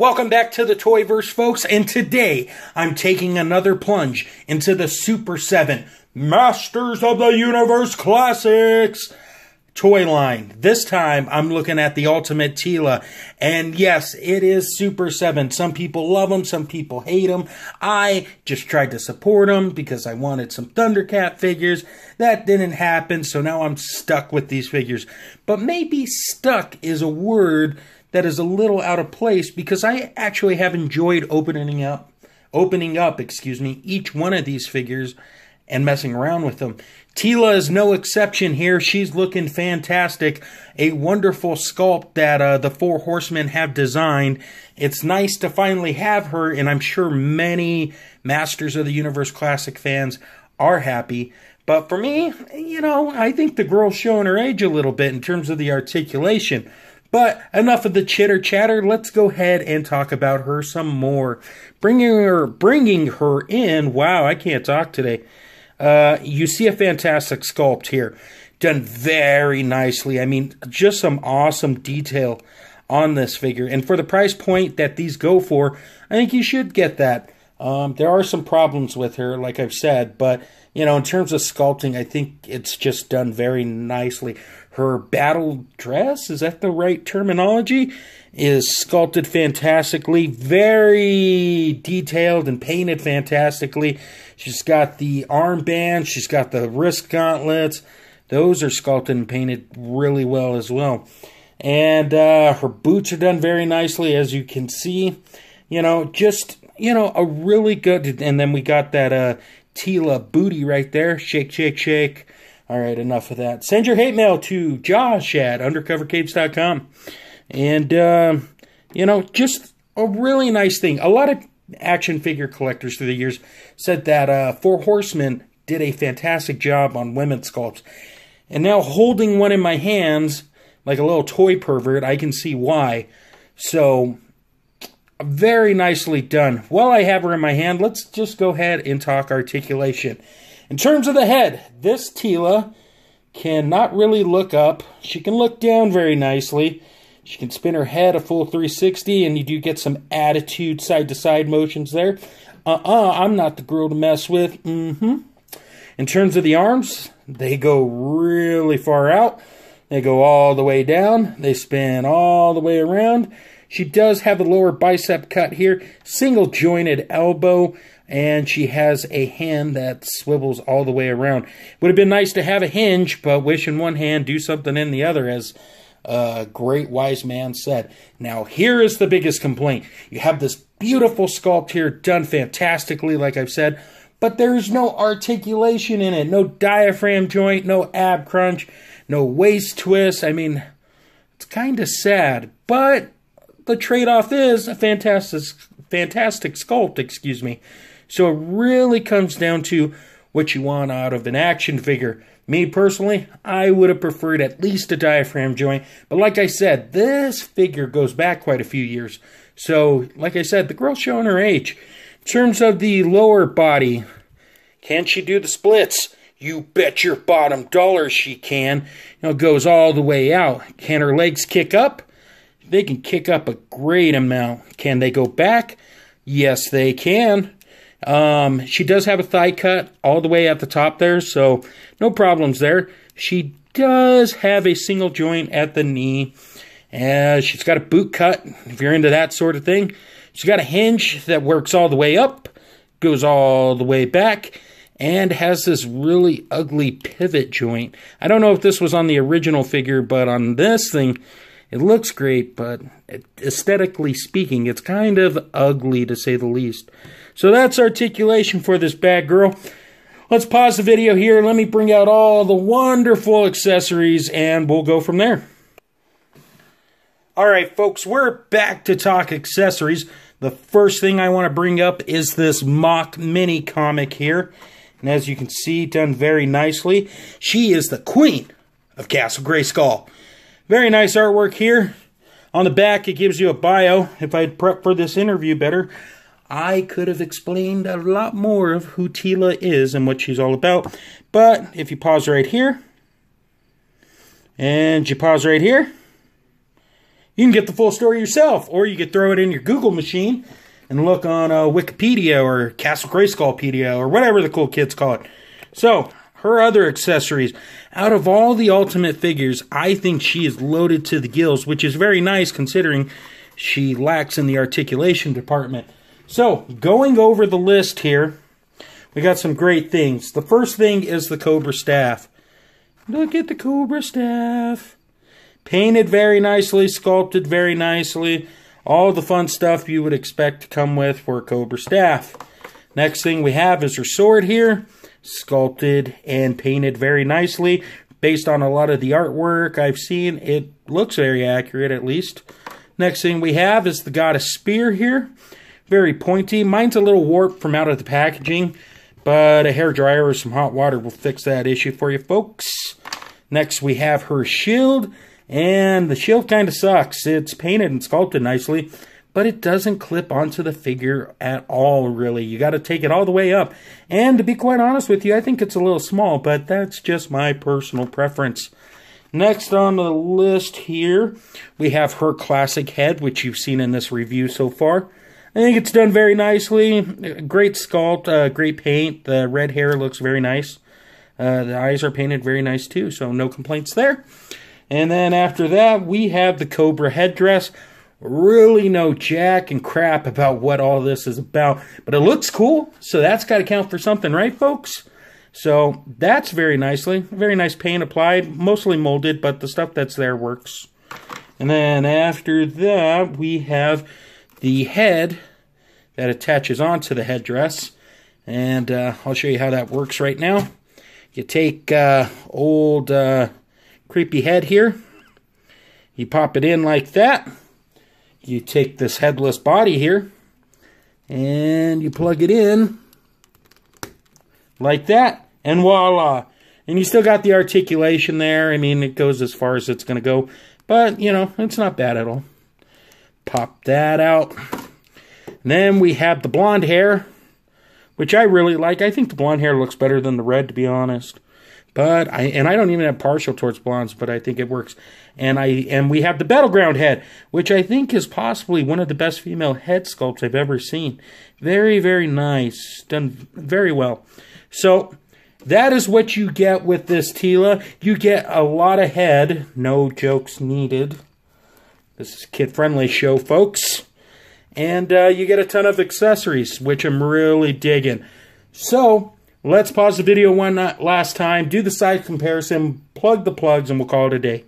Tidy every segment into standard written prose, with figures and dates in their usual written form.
Welcome back to the ToyVerse, folks, and today I'm taking another plunge into the Super 7 Masters of the Universe Classics toy line. This time I'm looking at the Ultimate Teela, and yes, it is Super 7. Some people love them, some people hate them. I just tried to support them because I wanted some Thundercat figures. That didn't happen, so now I'm stuck with these figures. But maybe stuck is a word that is a little out of place because I actually have enjoyed opening up, each one of these figures and messing around with them. Teela is no exception here. She's looking fantastic. A wonderful sculpt that the Four Horsemen have designed. It's nice to finally have her, and I'm sure many Masters of the Universe Classic fans are happy. But for me, you know, I think the girl's showing her age a little bit in terms of the articulation. But enough of the chitter chatter. Let's go ahead and talk about her some more. Bringing her in. Wow, I can't talk today. You see a fantastic sculpt here, done very nicely. I mean, just some awesome detail on this figure. And for the price point that these go for, I think you should get that. There are some problems with her, like I've said, but you know, in terms of sculpting, I think it's just done very nicely. Her battle dress, is that the right terminology? Is sculpted fantastically, very detailed and painted fantastically. She's got the armband, she's got the wrist gauntlets. Those are sculpted and painted really well as well. And her boots are done very nicely, as you can see. You know, just, you know, a really good, and then we got that Teela booty right there. Shake, shake, shake. All right, enough of that. Send your hate mail to Josh at undercovercapes.com. And, you know, just a really nice thing. A lot of action figure collectors through the years said that Four Horsemen did a fantastic job on women's sculpts. And now holding one in my hands, like a little toy pervert, I can see why. So, very nicely done. While I have her in my hand, let's just go ahead and talk articulation. In terms of the head, this Teela cannot really look up. She can look down very nicely. She can spin her head a full 360, and you do get some attitude side-to-side motions there. I'm not the girl to mess with. In terms of the arms, they go really far out. They go all the way down. They spin all the way around. She does have a lower bicep cut here, single-jointed elbow, and she has a hand that swivels all the way around. Would have been nice to have a hinge, but wish in one hand, do something in the other, as a great wise man said. Now, here is the biggest complaint. You have this beautiful sculpt here, done fantastically, like I've said, but there's no articulation in it. No diaphragm joint, no ab crunch, no waist twist. I mean, it's kind of sad, but the trade-off is a fantastic sculpt, excuse me. So it really comes down to what you want out of an action figure. Me, personally, I would have preferred at least a diaphragm joint. But like I said, this figure goes back quite a few years. So, like I said, the girl's showing her age. In terms of the lower body, can she do the splits? You bet your bottom dollar she can. You know, it goes all the way out. Can her legs kick up? They can kick up a great amount. Can they go back? Yes, they can. She does have a thigh cut all the way at the top there, so no problems there. She does have a single joint at the knee. She's got a boot cut, if you're into that sort of thing. She's got a hinge that works all the way up, goes all the way back, and has this really ugly pivot joint. I don't know if this was on the original figure, but on this thing, it looks great, but aesthetically speaking, it's kind of ugly to say the least. So that's articulation for this bad girl. Let's pause the video here. Let me bring out all the wonderful accessories, and we'll go from there. All right, folks, we're back to talk accessories. The first thing I want to bring up is this mock mini comic here. And as you can see, done very nicely. She is the queen of Castle Grayskull. Very nice artwork here. On the back, it gives you a bio. If I'd prepped for this interview better, I could have explained a lot more of who Teela is and what she's all about. But if you pause right here, and you pause right here, You can get the full story yourself, or you could throw it in your Google machine and look on Wikipedia or Castle Grayskullpedia or whatever the cool kids call it. So, her other accessories. Out of all the Ultimate figures, I think she is loaded to the gills, which is very nice considering she lacks in the articulation department. So, going over the list here, we got some great things. The first thing is the Cobra staff. Look at the Cobra staff. Painted very nicely, sculpted very nicely. All the fun stuff you would expect to come with for a Cobra staff. Next thing we have is her sword here. Sculpted and painted very nicely. Based on a lot of the artwork I've seen, it looks very accurate at least. Next thing we have is the Goddess Spear here. Very pointy. Mine's a little warped from out of the packaging, but a hairdryer or some hot water will fix that issue for you folks. Next we have her shield, and the shield kind of sucks. It's painted and sculpted nicely, but it doesn't clip onto the figure at all, really. You got to take it all the way up. And to be quite honest with you, I think it's a little small, but that's just my personal preference. Next on the list here, we have her classic head, which you've seen in this review so far. I think it's done very nicely. Great sculpt, great paint. The red hair looks very nice. The eyes are painted very nice too, so no complaints there. And then after that, we have the Cobra headdress. Really know jack and crap about what all this is about, but it looks cool, so that's got to count for something, right, folks? So that's very nice paint applied, mostly molded, but the stuff that's there works. And then after that, we have the head that attaches onto the headdress, and I'll show you how that works right now. You take old creepy head here, you pop it in like that. You take this headless body here, and you plug it in like that, and voila. And you still got the articulation there. I mean, it goes as far as it's going to go, but, you know, it's not bad at all. Pop that out. And then we have the blonde hair, which I really like. I think the blonde hair looks better than the red, to be honest. But I don't even have partial towards blondes, but I think it works. And we have the Battleground Head, which I think is possibly one of the best female head sculpts I've ever seen. Very, very nice. Done very well. So that is what you get with this Teela. You get a lot of head. No jokes needed. This is a kid-friendly show, folks. And you get a ton of accessories, which I'm really digging. So let's pause the video one last time, do the size comparison, plug the plugs, and we'll call it a day.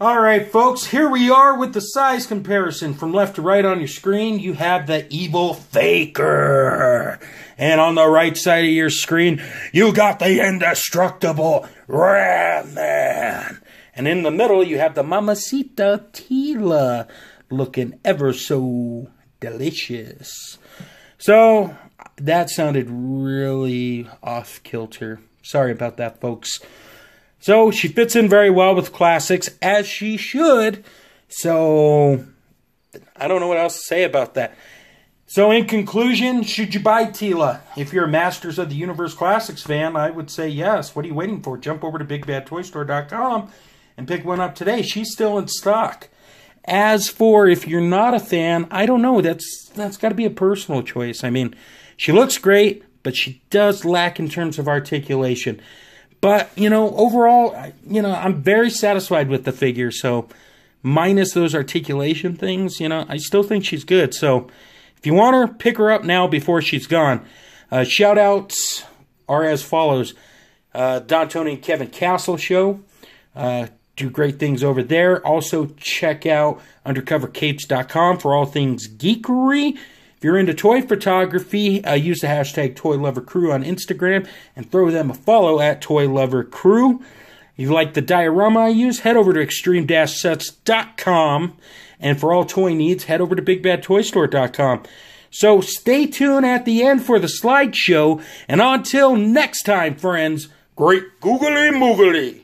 Alright folks, here we are with the size comparison. From left to right on your screen, you have the Evil Faker. And on the right side of your screen, you got the indestructible Ram Man. And in the middle, you have the Mamacita Teela, looking ever so delicious. So that sounded really off kilter. Sorry about that, folks. So she fits in very well with classics, as she should. So I don't know what else to say about that. So in conclusion, should you buy Teela? If you're a Masters of the Universe Classics fan, I would say yes. What are you waiting for? Jump over to BigBadToyStore.com and pick one up today. She's still in stock. As for if you're not a fan, I don't know. That's got to be a personal choice. I mean, she looks great, but she does lack in terms of articulation. But, you know, overall, you know, I'm very satisfied with the figure. So, minus those articulation things, you know, I still think she's good. So, if you want her, pick her up now before she's gone. Shout-outs are as follows. Don, Tony, and Kevin Castle Show. Do great things over there. Also, check out UndercoverCapes.com for all things geekery. If you're into toy photography, use the hashtag ToyLoverCrew on Instagram and throw them a follow at ToyLoverCrew. If you like the diorama I use, head over to extreme-sets.com. And for all toy needs, head over to BigBadToyStore.com. So stay tuned at the end for the slideshow. And until next time, friends, great googly moogly.